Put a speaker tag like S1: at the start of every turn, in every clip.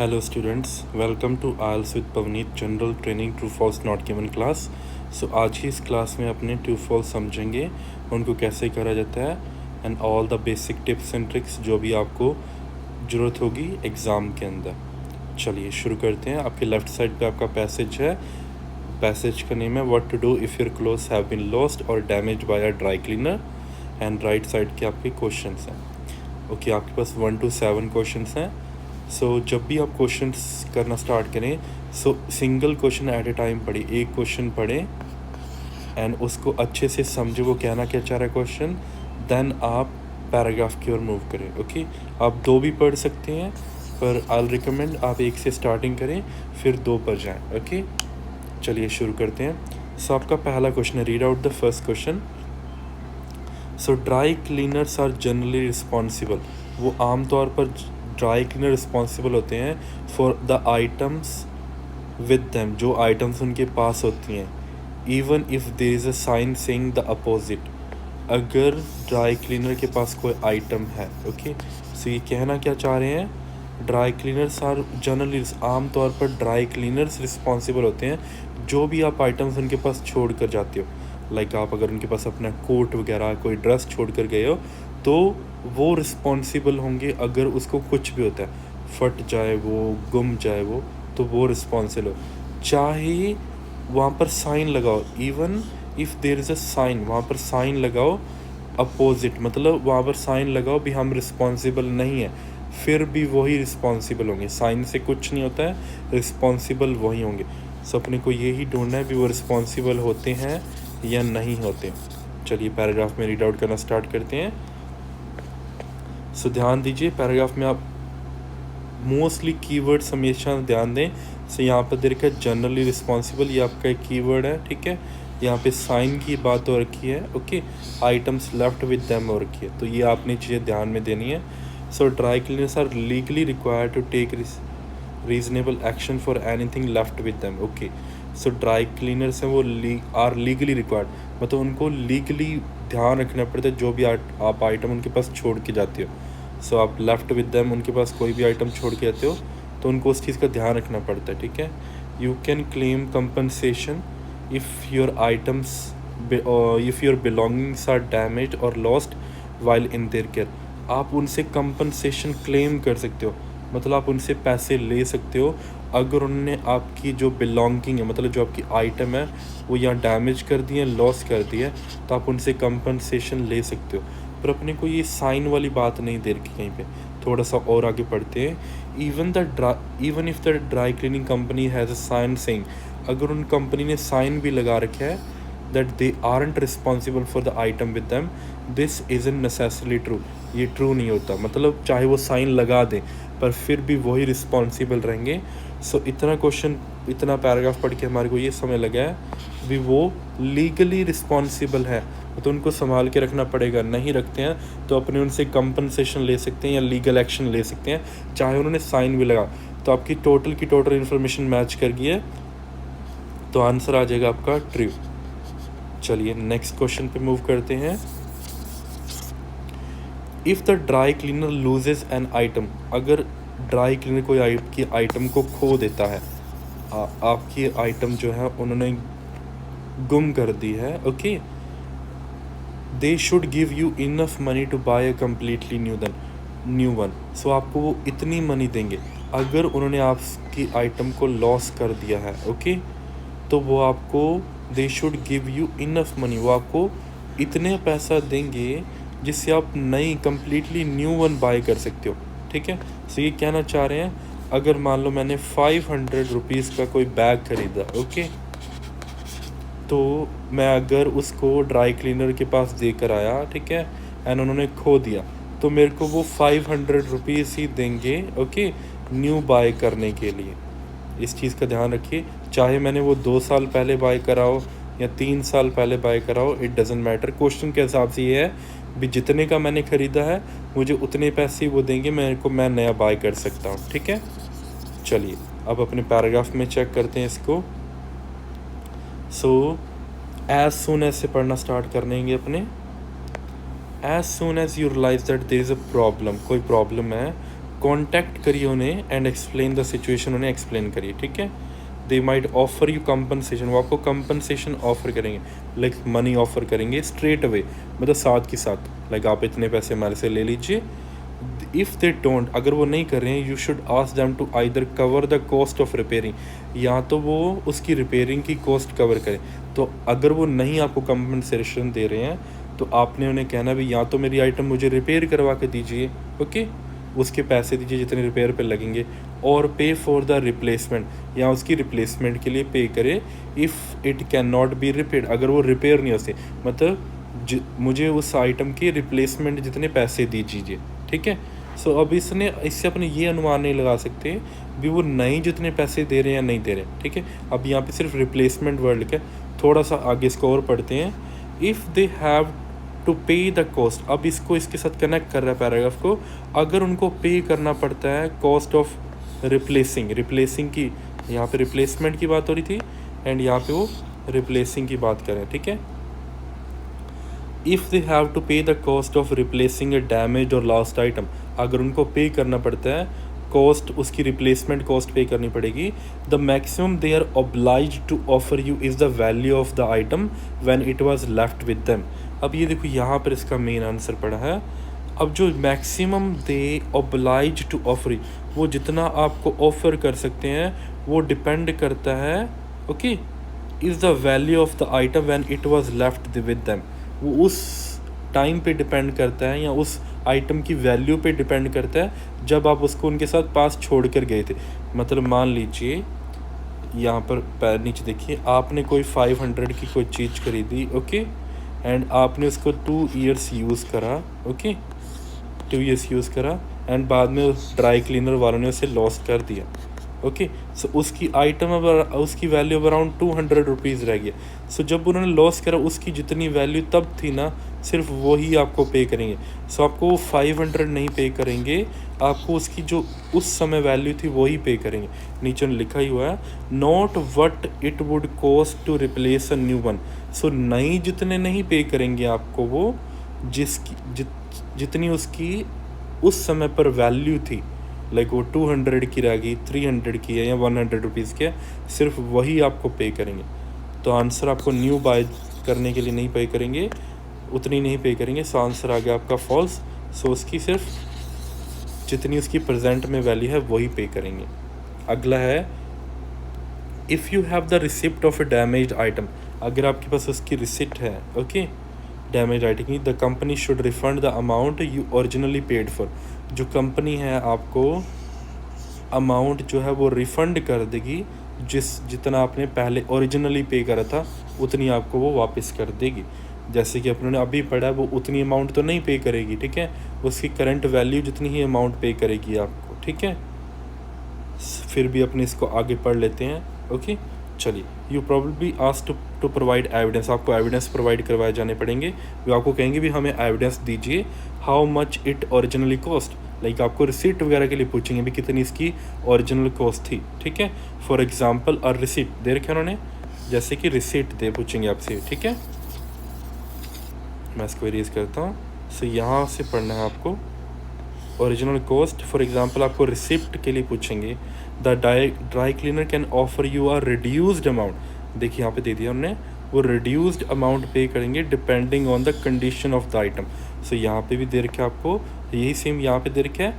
S1: Hello students, welcome to IELTS with Pavneet General Training True False Not Given class. So आज ही इस class में अपने true false समझेंगे, उनको कैसे करा जाता है and all the basic tips and tricks जो भी आपको ज़रूरत होगी एग्ज़ाम के अंदर। चलिए शुरू करते हैं। आपके लेफ़्ट साइड पे आपका पैसेज है। पैसेज का नेम है what to do if your clothes have been lost और damaged by a dry cleaner and right side के आपके क्वेश्चंस हैं। ओके, आपके पास 1 to 7 क्वेश्चंस हैं। जब भी आप क्वेश्चंस करना स्टार्ट करें single question at a time पढ़े, एक क्वेश्चन पढ़ें एंड उसको अच्छे से समझे वो कहना क्या चाह रहा है क्वेश्चन, देन आप पैराग्राफ की ओर मूव करें। ओके, आप 2 भी पढ़ सकते हैं पर आई रिकमेंड आप 1 से स्टार्टिंग करें फिर 2 पर जाएं। ओके, चलिए शुरू करते हैं। आपका पहला क्वेश्चन है, read out the first question. Dry cleaners are generally responsible, वो आमतौर पर ड्राई क्लीनर रिस्पॉन्सिबल होते हैं for the items with them, जो आइटम्स उनके पास होती हैं, even if there is a sign saying the opposite, अगर ड्राई क्लीनर के पास कोई आइटम है। ओके, ये कहना क्या चाह रहे हैं, ड्राई क्लीनर्स आर जनरली, आमतौर पर ड्राई क्लीनर्स रिस्पॉन्सिबल होते हैं जो भी आप आइटम्स उनके पास छोड़ कर जाते हो। लाइक आप अगर उनके पास अपना कोट वगैरह कोई ड्रेस छोड़ कर गए हो तो वो रिस्पॉन्सिबल होंगे। अगर उसको कुछ भी होता है, फट जाए वो, गुम जाए वो, तो वो रिस्पॉन्सिबल हो। चाहे वहाँ पर साइन लगाओ, even if there is a sign, वहाँ पर साइन लगाओ अपोजिट, मतलब वहाँ पर साइन लगाओ भी हम रिस्पॉन्सिबल नहीं है, फिर भी वही रिस्पॉन्सिबल होंगे। साइन से कुछ नहीं होता है, रिस्पॉन्सिबल वही होंगे। अपने को यही ढूंढना है भी वो रिस्पॉन्सिबल होते हैं या नहीं होते। चलिए पैराग्राफ में रीड आउट करना स्टार्ट करते हैं। ध्यान दीजिए, पैराग्राफ में आप मोस्टली कीवर्ड्स हमेशा ध्यान दें। यहाँ पर दे रखा है जनरली रिस्पॉन्सिबल, ये आपका एक कीवर्ड है, ठीक है। यहाँ पे साइन की बात हो रखी है, okay. Items left with them हो रखी है, तो ये आपने चीज़ें ध्यान में देनी है। Dry cleaners are legally required to take reasonable action for anything left with them. Okay, dry cleaners हैं वो आर लीगली रिक्वायर्ड, मतलब उनको लीगली ध्यान रखना पड़ता है जो भी आप आइटम उनके पास छोड़ के जाते हो। आप लेफ्ट विद देम, उनके पास कोई भी आइटम छोड़ के जाते हो तो उनको उस चीज़ का ध्यान रखना पड़ता है, ठीक है। You can claim compensation if your items if your belongings are damage और lost while in their care, आप उनसे कंपनसेशन क्लेम कर सकते हो, मतलब आप उनसे पैसे ले सकते हो अगर उन्होंने आपकी जो बिलोंगिंग है, मतलब जो आपकी आइटम है वो यहाँ डैमेज कर दी है, लॉस कर दी है, तो आप उनसे कंपनसेशन ले सकते हो। पर अपने को ये साइन वाली बात नहीं दे रखी कहीं पे। थोड़ा सा और आगे पढ़ते हैं। Even if the dry cleaning company has a sign saying, अगर उन कंपनी ने साइन भी लगा रखा है that they aren't responsible for the item with them, this isn't necessarily true, ये ट्रू नहीं होता। मतलब चाहे वो साइन लगा दें पर फिर भी वही रिस्पॉन्सिबल रहेंगे। इतना पैराग्राफ पढ़ के हमारे को ये समझ लगा है भी वो लीगली रिस्पॉन्सिबल है, तो उनको संभाल के रखना पड़ेगा। नहीं रखते हैं तो अपने उनसे कंपनसेशन ले सकते हैं या लीगल एक्शन ले सकते हैं, चाहे उन्होंने साइन भी लगा। तो आपकी टोटल इन्फॉर्मेशन मैच कर गई है, तो आंसर आ जाएगा आपका ट्रू। चलिए नेक्स्ट क्वेश्चन पे मूव करते हैं। If the dry cleaner loses an item, अगर ड्राई क्लीनर कोई आपकी आइटम को खो देता है, आपकी आइटम जो है उन्होंने गुम कर दी है, okay, they should give you enough money to buy a completely new one. आपको वो इतनी मनी देंगे, अगर उन्होंने आपकी आइटम को लॉस कर दिया है, ओके, तो वो आपको दे should give you enough money, वो आपको इतने पैसा देंगे जिससे आप नई कम्प्लीटली न्यू वन बाय कर सकते हो, ठीक है। ये कहना चाह रहे हैं, अगर मान लो मैंने 500 रुपीज़ का कोई बैग खरीदा, ओके, तो मैं अगर उसको ड्राई क्लीनर के पास देकर आया, ठीक है, एंड उन्होंने खो दिया, तो मेरे को वो 500 रुपीज़ ही देंगे, ओके, न्यू बाय करने के लिए। इस चीज़ का ध्यान रखिए, चाहे मैंने वो 2 साल पहले बाय करा हो या 3 साल पहले बाय करा हो, इट डजेंट मैटर। क्वेश्चन के हिसाब से ये है भी जितने का मैंने ख़रीदा है मुझे उतने पैसे वो देंगे, मैं नया बाय कर सकता हूँ, ठीक है। चलिए अब अपने पैराग्राफ में चेक करते हैं इसको। एज सून एज से पढ़ना स्टार्ट करेंगे as soon as you realise that there is a problem, कोई प्रॉब्लम है, कॉन्टैक्ट करिए उन्हें एंड एक्सप्लेन द सिचुएशन, उन्हें एक्सप्लेन करिए, ठीक है। They might offer you compensation, वो आपको कंपनसेशन ऑफर करेंगे, लाइक मनी ऑफर करेंगे स्ट्रेट अवे, मतलब साथ के साथ, लाइक आप इतने पैसे हमारे से ले लीजिए। इफ़ दे डोंट, अगर वो नहीं कर रहे हैं, you should ask them to either cover the cost of repairing, या तो वो उसकी रिपेयरिंग की कॉस्ट कवर करें। तो अगर वो नहीं आपको कंपनसेशन दे रहे हैं तो आपने उन्हें कहना भी या तो मेरी आइटम मुझे रिपेयर करवा के दीजिए, ओके, उसके पैसे दीजिए जितने रिपेयर पे लगेंगे, और पे फॉर द रिप्लेसमेंट, या उसकी रिप्लेसमेंट के लिए पे करे। If it can not be repair, अगर वो रिपेयर नहीं होते, मतलब मुझे उस आइटम के रिप्लेसमेंट जितने पैसे दीजिए, ठीक है। सो अब इससे अपने ये अनुमान नहीं लगा सकते भी वो नई जितने पैसे दे रहे हैं या नहीं दे रहे, ठीक है। अब यहाँ पे सिर्फ रिप्लेसमेंट वर्ड का, थोड़ा सा आगे इसको और पढ़ते हैं। इफ़ दे हैव टू पे द कॉस्ट, अब इसको इसके साथ कनेक्ट कर रहा है पैराग्राफ को, अगर उनको पे करना पड़ता है कॉस्ट ऑफ रिप्लेसिंग की, यहाँ पे रिप्लेसमेंट की बात हो रही थी एंड यहाँ पे वो रिप्लेसिंग की बात कर रहे हैं, ठीक है। इफ़ दे हैव टू पे the cost of replacing A damage और लॉस्ट आइटम, अगर उनको पे करना पड़ता है कॉस्ट, उसकी रिप्लेसमेंट कॉस्ट पे करनी पड़ेगी। The maximum they are oblige to offer you is the value of the item when it was left with them. अब ये देखो यहाँ पर इसका मेन आंसर पड़ा है। अब जो maximum they oblige to offer, वो जितना आपको ऑफ़र कर सकते हैं वो डिपेंड करता है, okay, is the value of the item when it was left with them, वो उस टाइम पे डिपेंड करता है या उस आइटम की वैल्यू पे डिपेंड करता है जब आप उसको उनके साथ पास छोड़ कर गए थे। मतलब मान लीजिए यहाँ पर पैर नीचे देखिए, आपने कोई 500 की कोई चीज़ खरीदी, ओके, एंड आपने उसको 2 ईयर्स यूज़ करा, ओके, 2 ईयर्स यूज़ करा एंड बाद में उस ड्राई क्लीनर वालों ने उसे लॉस कर दिया, ओके। सो उसकी आइटम अब उसकी वैल्यू अब अराउंड 200 रुपीज़ रह गया। सो जब उन्होंने लॉस करा उसकी जितनी वैल्यू तब थी ना, सिर्फ वही आपको पे करेंगे। सो आपको वो 500 नहीं पे करेंगे, आपको उसकी जो उस समय वैल्यू थी वही पे करेंगे। नीचे लिखा ही हुआ है not what it would cost to replace a new one. So नई जितने नहीं पे करेंगे आपको, वो जितनी उसकी उस समय पर वैल्यू थी, लाइक वो 200 की रह गई, 300 की है या 100 रुपीज़ की है, सिर्फ वही आपको पे करेंगे। तो आंसर आपको न्यू बाय करने के लिए नहीं पे करेंगे, उतनी नहीं पे करेंगे। सो आंसर आ गया आपका फॉल्स। सो उसकी सिर्फ जितनी उसकी प्रेजेंट में वैल्यू है वही पे करेंगे। अगला है if you have the receipt of A damaged item, अगर आपके पास उसकी रिसिप्ट है, ओके, डैमेज आइटम की, the company should refund the amount you originally paid for. जो कंपनी है आपको अमाउंट जो है वो रिफ़ंड कर देगी, जितना आपने पहले ओरिजिनली पे करा था उतनी आपको वो वापस कर देगी। जैसे कि अपने अभी पढ़ा, वो उतनी अमाउंट तो नहीं पे करेगी, ठीक है, उसकी करंट वैल्यू जितनी ही अमाउंट पे करेगी आपको, ठीक है। फिर भी अपने इसको आगे पढ़ लेते हैं, ओके। चलिए, you probably ask to provide evidence, आपको एविडेंस प्रोवाइड करवाए जाने पड़ेंगे। वो आपको कहेंगे भी हमें एविडेंस दीजिए, how much it originally cost, like आपको रिसीट वगैरह के लिए पूछेंगे भी कितनी इसकी ओरिजिनल कॉस्ट थी, ठीक है। फॉर एग्जांपल और रिसीट दे रखे उन्होंने, जैसे कि रिसीट दे पूछेंगे आपसे, ठीक है। मैं इसको इरेज करता हूँ। सो यहाँ से पढ़ना है आपको ओरिजिनल कॉस्ट। फॉर एग्जांपल आपको रिसिप्ट के लिए पूछेंगे the dry cleaner can offer you a reduced amount, देखिए यहाँ पे दे दिया हमने, वो रिड्यूस्ड अमाउंट पे करेंगे depending on the condition of the item. So यहाँ पे भी दे रखा है आपको, यही सेम यहाँ पे दे रखा है,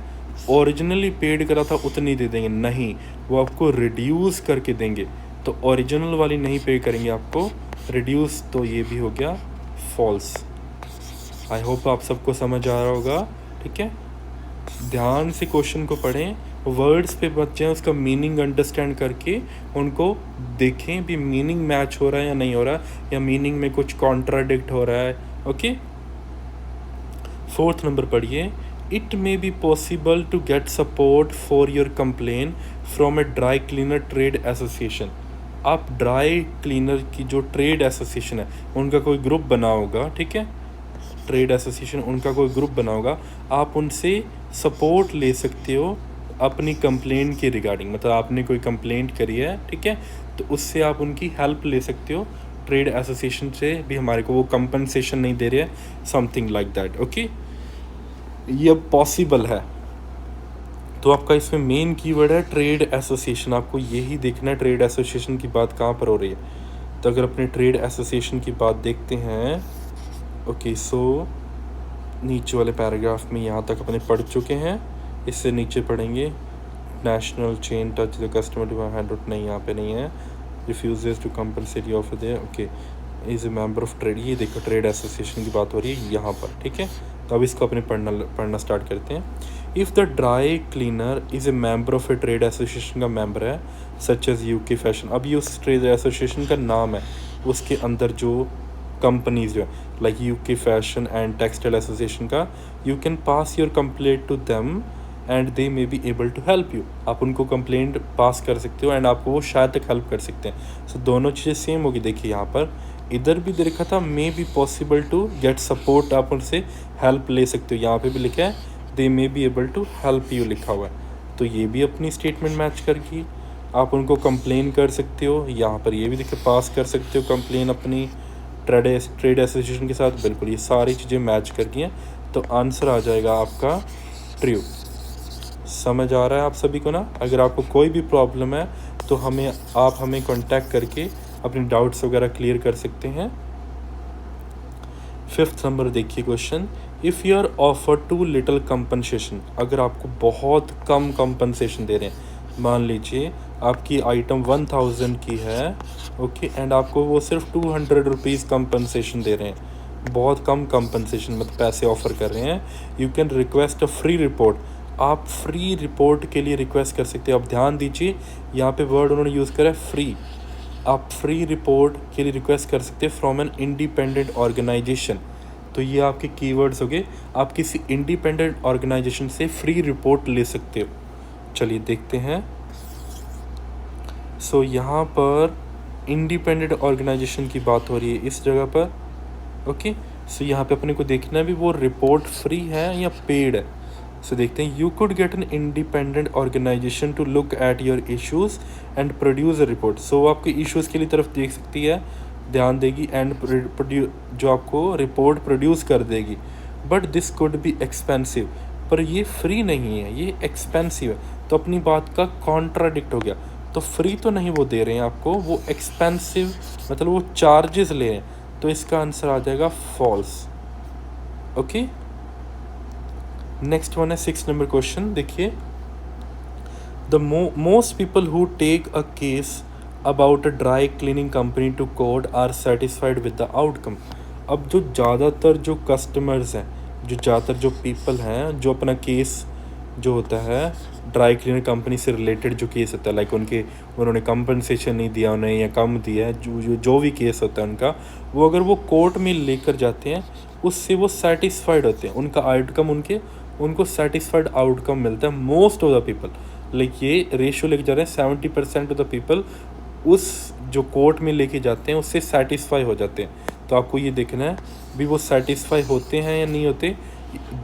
S1: ओरिजिनली पेड करा था उतनी दे देंगे, नहीं, वो आपको रिड्यूस करके देंगे। तो ओरिजिनल वाली नहीं पे करेंगे आपको, रिड्यूस, तो ये भी हो गया फॉल्स। आई होप आप सबको समझ आ रहा होगा, ठीक है। ध्यान से क्वेश्चन को पढ़ें, वर्ड्स पे बच्चे उसका मीनिंग अंडरस्टैंड करके उनको देखें भी मीनिंग मैच हो रहा है या नहीं हो रहा, या मीनिंग में कुछ कॉन्ट्राडिक्ट हो रहा है, ओके। 4th नंबर पढ़िए, it may be possible to get support for your complain from a dry cleaner trade association. आप ड्राई क्लीनर की जो ट्रेड एसोसिएशन है उनका कोई ग्रुप बना होगा, ठीक है, ट्रेड एसोसिएशन उनका कोई ग्रुप बना होगा, आप उनसे सपोर्ट ले सकते हो अपनी कंप्लेन के रिगार्डिंग, मतलब आपने कोई कंप्लेंट करी है, ठीक है, तो उससे आप उनकी हेल्प ले सकते हो ट्रेड एसोसिएशन से भी, हमारे को वो कंपनसेशन नहीं दे रहे हैं, समथिंग लाइक दैट, ओके। ये पॉसिबल है, तो आपका इसमें मेन कीवर्ड है ट्रेड एसोसिएशन। आपको यही देखना है ट्रेड एसोसिएशन की बात कहाँ पर हो रही है। तो अगर अपने ट्रेड एसोसिएशन की बात देखते हैं, ओके, सो नीचे वाले पैराग्राफ में यहाँ तक अपने पढ़ चुके हैं। इससे नीचे पढ़ेंगे national chain touch the customer to hand out, नहीं यहाँ पे नहीं है। रिफ्यूजेस टू कंपलसरी ऑफर दे, okay, is a member of trade, ये देखो ट्रेड एसोसिएशन की बात हो रही है यहाँ पर, ठीक है। तो अब इसको अपने पढ़ना स्टार्ट करते हैं। If the dry cleaner is a member of A trade association का मेंबर है सच एज यूके फैशन, अब ये उस ट्रेड एसोसिएशन का नाम है, उसके अंदर जो कंपनीज जो है like UK fashion and textile association का, you can pass your complaint to them and they may be able to help you, आप उनको कंप्लेंट पास कर सकते हो एंड आपको वो शायद तक हेल्प कर सकते हैं। सो दोनों चीज़ें सेम होगी। देखिए यहाँ पर इधर भी देखा था may be possible to get support, आप उनसे हेल्प ले सकते हो, यहाँ पे भी लिखा है they may be able to help you लिखा हुआ है। तो ये भी अपनी स्टेटमेंट मैच करगी, आप उनको कंप्लेन कर सकते हो। यहाँ पर ये भी देखिए पास कर सकते हो कंप्लेन अपनी ट्रेड एसोसिएशन के साथ, बिल्कुल ये सारी चीज़ें मैच कर गई हैं। तो आंसर आ जाएगा आपका ट्रू। समझ आ रहा है आप सभी को ना। अगर आपको कोई भी प्रॉब्लम है तो आप हमें कांटेक्ट करके अपने डाउट्स वगैरह क्लियर कर सकते हैं। 5th नंबर देखिए question, if you are offer too little compensation, अगर आपको बहुत कम कंपनसेशन दे रहे हैं, मान लीजिए आपकी आइटम 1000 की है, ओके, एंड आपको वो सिर्फ 200 रुपीज़ कंपनसेशन दे रहे हैं, बहुत कम कंपनसेशन मतलब पैसे ऑफर कर रहे हैं। You can request a free report, आप फ्री रिपोर्ट के लिए रिक्वेस्ट कर सकते हैं। अब ध्यान दीजिए यहाँ पे वर्ड उन्होंने यूज़ करा है फ्री, आप फ्री रिपोर्ट के लिए रिक्वेस्ट कर सकते हैं फ्रॉम एन इंडिपेंडेंट ऑर्गेनाइजेशन। तो ये आपके कीवर्ड्स हो गए, आप किसी इंडिपेंडेंट ऑर्गेनाइजेशन से फ्री रिपोर्ट ले सकते हो। चलिए देखते हैं। सो यहाँ पर इंडिपेंडेंट ऑर्गेनाइजेशन की बात हो रही है इस जगह पर, ओके। सो यहाँ पे अपने को देखना है भी वो रिपोर्ट फ्री है या पेड है। सो देखते हैं, you could get an independent organisation to look at your issues and produce a report. So वो आपके इश्यूज़ के लिए तरफ देख सकती है, ध्यान देगी एंड जो आपको रिपोर्ट प्रोड्यूस कर देगी। But this could be expensive, पर ये फ्री नहीं है, ये एक्सपेंसिव है। तो अपनी बात का कॉन्ट्राडिक्ट हो गया। तो फ्री तो नहीं वो दे रहे हैं आपको, वो एक्सपेंसिव मतलब वो चार्जेस ले रहे हैं। तो इसका आंसर आ जाएगा फॉल्स, ओके। नेक्स्ट वन है 6 नंबर क्वेश्चन, देखिए, the most people who take a case about a dry cleaning company to court are satisfied with the outcome. अब जो ज़्यादातर जो कस्टमर्स हैं, जो ज़्यादातर जो पीपल हैं, जो अपना केस जो होता है ड्राई क्लीनर कंपनी से रिलेटेड जो केस होता है, लाइक उन्होंने कंपनसेशन नहीं दिया उन्हें या कम दिया है, जो भी केस होता है उनका, वो अगर वो कोर्ट में लेकर जाते हैं उससे वो सेटिस्फाइड होते हैं, उनका आउटकम उनको सेटिस्फाइड आउटकम मिलता है। Most of the people, like ये रेशियो लेके जा रहे हैं, 70% ऑफ द पीपल उस जो कोर्ट में लेके जाते हैं उससे सेटिस्फाई हो जाते हैं। तो आपको ये देखना है भी वो सेटिस्फाई होते हैं या नहीं होते।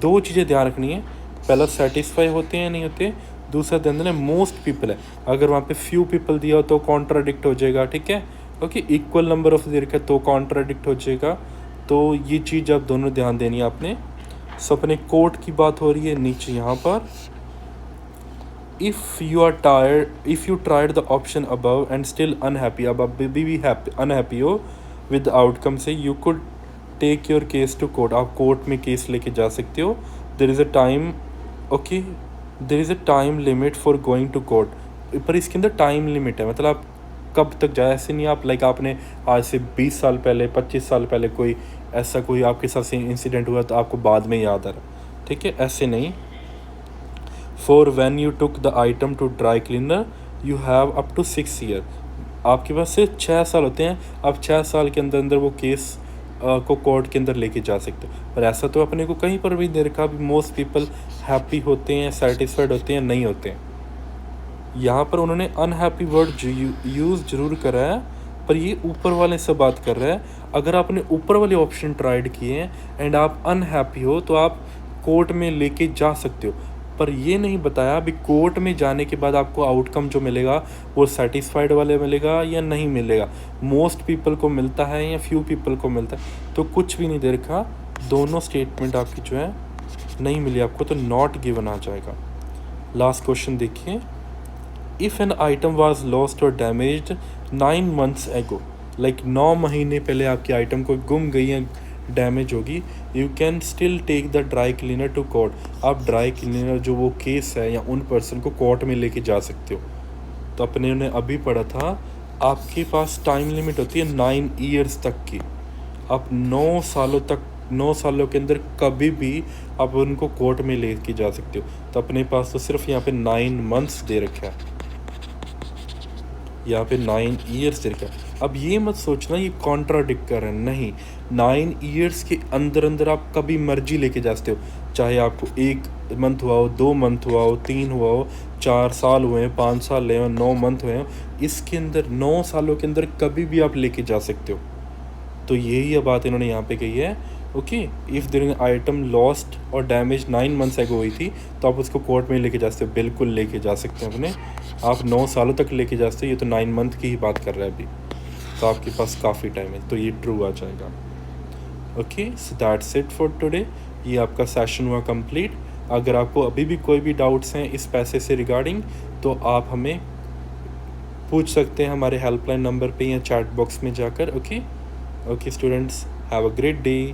S1: दो चीज़ें ध्यान रखनी है, पहला सेटिस्फाई होते हैं या नहीं होते, दूसरा ध्यान देना मोस्ट पीपल है। अगर वहाँ पे फ्यू पीपल दिया हो तो कॉन्ट्राडिक्ट हो जाएगा, ठीक है, ओके। इक्वल नंबर ऑफ दे रखा है तो कॉन्ट्राडिक्ट हो जाएगा। तो ये चीज़ आप दोनों ध्यान देनी है आपने। सो अपने कोर्ट की बात हो रही है नीचे यहाँ पर, if you tried the option above and still unhappy, अब आप भी अनहैप्पी हो विद आउटकम से, you could take your case to court, आप कोर्ट में केस लेके जा सकते हो। There is a time, okay, there is a time limit for going to court, पर इसके अंदर टाइम लिमिट है, मतलब आप कब तक जाए, ऐसे नहीं आप लाइक आपने आज से 20 साल पहले 25 साल पहले कोई आपके साथ इंसिडेंट हुआ तो आपको बाद में याद आ रहा, ठीक है, ऐसे नहीं। For when you took the item to dry cleaner you have up to 6 year, आपके पास सिर्फ 6 साल होते हैं, आप 6 साल के अंदर वो केस को कोर्ट के अंदर लेके जा सकते हो। पर ऐसा तो अपने को कहीं पर भी नहीं देखा भी मोस्ट पीपल हैप्पी होते हैं, सेटिस्फाइड होते हैं, नहीं होते हैं। यहाँ पर उन्होंने अनहैप्पी वर्ड यूज़ जरूर करा है, पर ये ऊपर वाले से बात कर रहा है। अगर आपने ऊपर वाले ऑप्शन ट्राइड किए हैं एंड आप अनहैप्पी हो तो आप कोर्ट में लेके जा सकते हो, पर ये नहीं बताया भी कोर्ट में जाने के बाद आपको आउटकम जो मिलेगा वो सेटिस्फाइड वाले मिलेगा या नहीं मिलेगा, मोस्ट पीपल को मिलता है या फ्यू पीपल को मिलता है, तो कुछ भी नहीं दे रखा। दोनों स्टेटमेंट आपकी जो है नहीं मिली आपको, तो नॉट गिवन आ जाएगा, लास्ट क्वेश्चन देखिए, if an item was lost और डैमेज्ड 9 मंथ्स एगो, लाइक 9 महीने पहले आपकी आइटम को गुम गई या डैमेज होगी, you can still take the dry cleaner to court, आप ड्राई क्लीनर जो वो केस है या उन पर्सन को कोर्ट में लेके जा सकते हो। तो अपने ने अभी पढ़ा था आपके पास टाइम लिमिट होती है 9 ईयर्स तक की, आप 9 सालों तक, 9 सालों के अंदर कभी भी आप उनको कोर्ट में लेके जा सकते हो। तो अपने पास तो सिर्फ यहाँ पे 9 मंथ्स दे रखा है, यहाँ पे 9 ईयर्स दे रखा है। अब ये मत सोचना ये कॉन्ट्राडिक्ट कर रहे हैं, नहीं, 9 ईयर्स के अंदर अंदर आप कभी मर्जी लेके जा सकते हो, चाहे आपको 1 मंथ हुआ हो, 2 मंथ हुआ हो, 3 हुआ हो, 4 साल हुए हैं, 5 साल हुए हैं, 9 मंथ हुए हैं, इसके अंदर 9 सालों के अंदर कभी भी आप लेके जा सकते हो। तो यही बात इन्होंने यहाँ पे कही है। Okay, if their item lost और डैमेज 9 मंथ्स एगो हुई थी तो आप उसको कोर्ट में लेके जा सकते हो, बिल्कुल लेके जा सकते हैं अपने, आप 9 सालों तक लेके जा सकते हो, ये तो 9 मंथ की ही बात कर रहा है अभी, तो आपके पास काफ़ी टाइम है, तो ये ट्रू आ जाएगा। Okay, so that's it for today, ये आपका सेशन हुआ कंप्लीट। अगर आपको अभी भी कोई भी डाउट्स हैं इस पैसे से रिगार्डिंग तो आप हमें पूछ सकते हैं हमारे हेल्पलाइन नंबर पे या चैट बॉक्स में जाकर। Okay, okay students, have a great day.